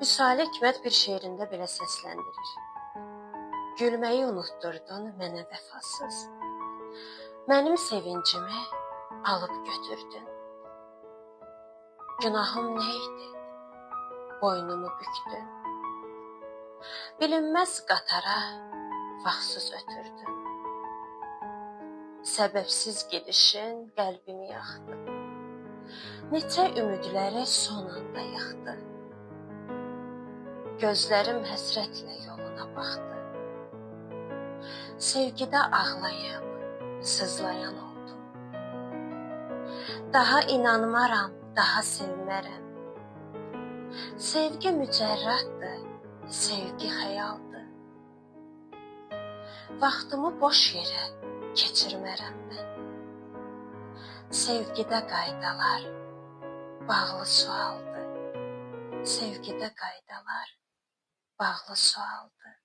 Vüsali Hikmət bir şeirində belə səsləndirir. Gülməyi unutdurdun mənə vəfasız. Mənim sevincimi alıb götürdün. Günahım nə idi? Boynumu bükdün. Bilinməz qatara vaxtsız ötürdün. Səbəbsiz gedişin qəlbimi yaxdı. Neçə ümidləri son anda yaxdı. Gözlərim həsrətlə yoluna baxdı. Sevgidə ağlayıb sızlayan oldum. Daha inanmaram, daha sevmərəm. Sevgi mücərrətdir, sevgi xəyaldır. Vaxtımı boş yerə keçirmərəm mən. Sevgidə qaydalar bağlı sualdır. Sevgidə qaydalar bağlı sualdır.